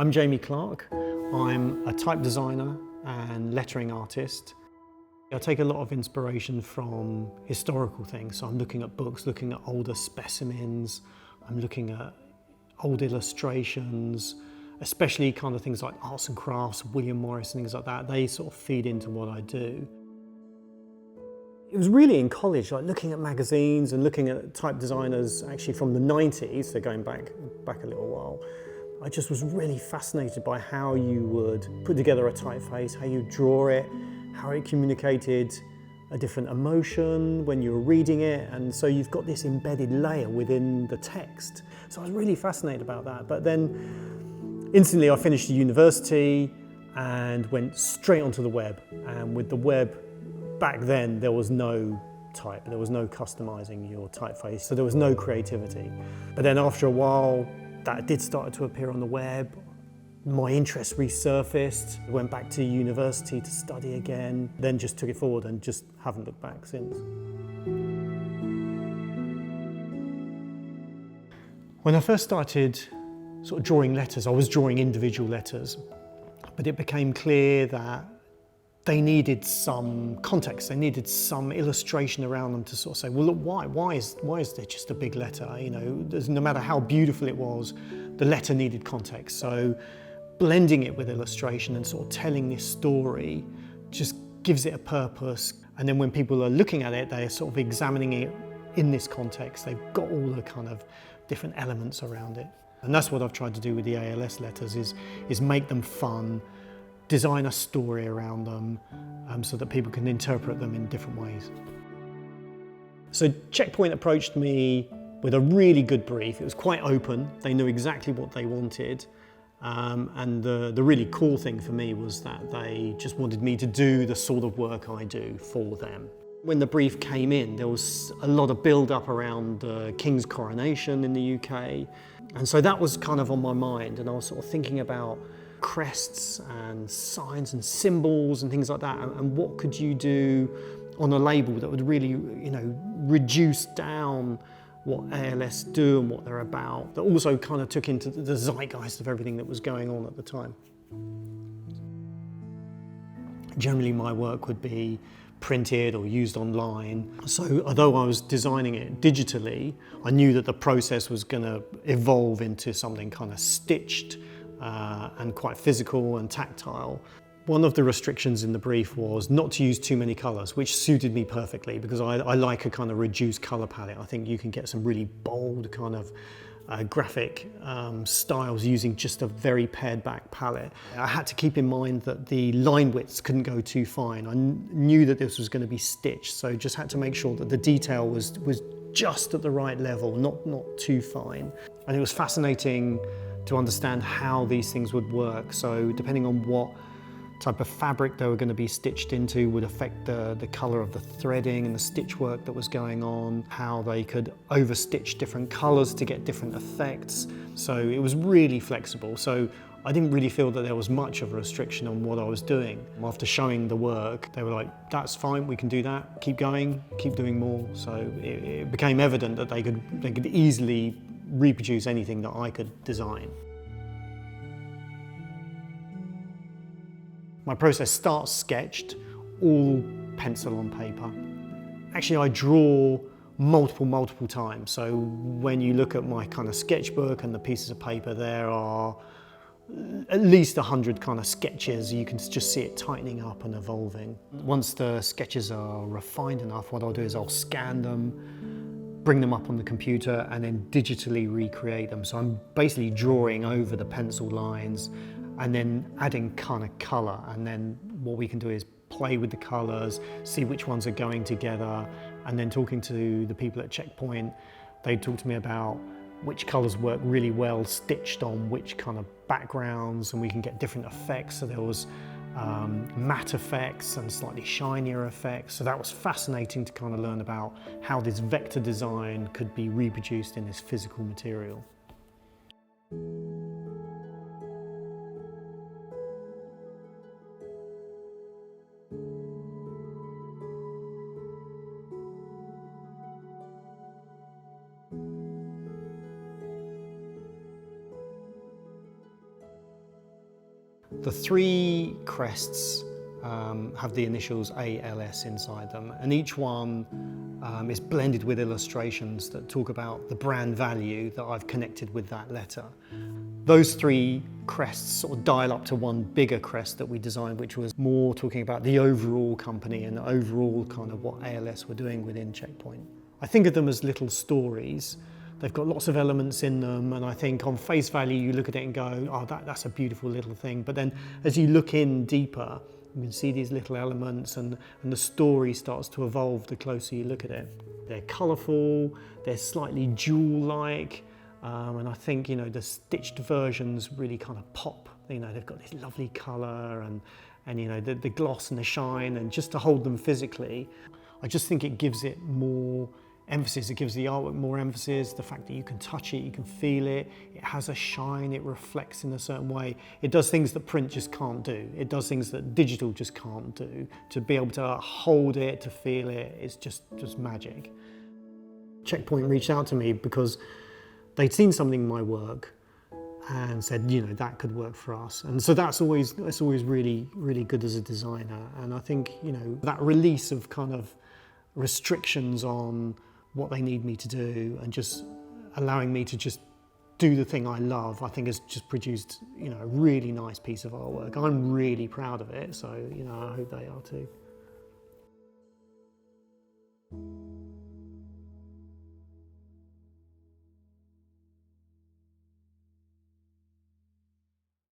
I'm Jamie Clarke. I'm a type designer and lettering artist. I take a lot of inspiration from historical things. So I'm looking at books, looking at older specimens. I'm looking at old illustrations, especially kind of things like arts and crafts, William Morris and things like that. They sort of feed into what I do. It was really in college, like looking at magazines and looking at type designers actually from the 90s, so going back a little while. I just was really fascinated by how you would put together a typeface, how you draw it, how it communicated a different emotion when you were reading it, and so you've got this embedded layer within the text. So I was really fascinated about that. But then instantly I finished university and went straight onto the web. And with the web, back then there was no type, there was no customizing your typeface, so there was no creativity. But then after a while, that did start to appear on the web. My interest resurfaced, went back to university to study again, then just took it forward and just haven't looked back since. When I first started sort of drawing letters, I was drawing individual letters, but it became clear that they needed some context, they needed some illustration around them to sort of say, well, look, why is there just a big letter? You know, no matter how beautiful it was, the letter needed context. So blending it with illustration and sort of telling this story just gives it a purpose. And then when people are looking at it, they're sort of examining it in this context. They've got all the kind of different elements around it. And that's what I've tried to do with the ALS letters is make them fun, design a story around them so that people can interpret them in different ways. So Checkpoint approached me with a really good brief. It was quite open. They knew exactly what they wanted. And the really cool thing for me was that they just wanted me to do the sort of work I do for them. When the brief came in, there was a lot of build-up around the King's coronation in the UK. And so that was kind of on my mind, and I was sort of thinking about crests and signs and symbols and things like that, and what could you do on a label that would really, you know, reduce down what ALS do and what they're about, that also kind of took into the zeitgeist of everything that was going on at the time. Generally my work would be printed or used online. So although I was designing it digitally, I knew that the process was going to evolve into something kind of stitched and quite physical and tactile. One of the restrictions in the brief was not to use too many colours, which suited me perfectly because I like a kind of reduced colour palette. I think you can get some really bold kind of graphic styles using just a very pared back palette. I had to keep in mind that the line widths couldn't go too fine. I knew that this was going to be stitched, so just had to make sure that the detail was just at the right level, not too fine. And it was fascinating to understand how these things would work. So depending on what type of fabric they were going to be stitched into would affect the colour of the threading and the stitch work that was going on, how they could overstitch different colours to get different effects. So it was really flexible. So I didn't really feel that there was much of a restriction on what I was doing. After showing the work, they were like, that's fine, we can do that, keep going, keep doing more. So it became evident that they could easily reproduce anything that I could design. My process starts sketched, all pencil on paper. Actually, I draw multiple times. So when you look at my kind of sketchbook and the pieces of paper, there are at least 100 kind of sketches. You can just see it tightening up and evolving. Once the sketches are refined enough, what I'll do is I'll scan them, bring them up on the computer, and then digitally recreate them. So I'm basically drawing over the pencil lines and then adding kind of colour, and then what we can do is play with the colours, see which ones are going together, and then talking to the people at Checkpoint, they talk to me about which colours work really well stitched on which kind of backgrounds, and we can get different effects. So there was matte effects and slightly shinier effects. So that was fascinating to kind of learn about how this vector design could be reproduced in this physical material. The three crests have the initials ALS inside them, and each one is blended with illustrations that talk about the brand value that I've connected with that letter. Those three crests sort of dial up to one bigger crest that we designed, which was more talking about the overall company and the overall kind of what ALS were doing within Checkpoint. I think of them as little stories. They've got lots of elements in them, and I think on face value you look at it and go, oh, that's a beautiful little thing. But then as you look in deeper, you can see these little elements, and the story starts to evolve the closer you look at it. They're colourful, they're slightly jewel-like, and I think, you know, the stitched versions really kind of pop. You know, they've got this lovely colour and you know, the gloss and the shine, and just to hold them physically, I just think it gives it more emphasis. It gives the artwork more emphasis. The fact that you can touch it, you can feel it, it has a shine, it reflects in a certain way. It does things that print just can't do. It does things that digital just can't do. To be able to hold it, to feel it, it's just magic. Checkpoint reached out to me because they'd seen something in my work and said, you know, that could work for us. And so that's always really, really good as a designer. And I think, you know, that release of kind of restrictions on what they need me to do and just allowing me to just do the thing I love, I think has just produced, you know, a really nice piece of artwork. I'm really proud of it, so, you know, I hope they are too.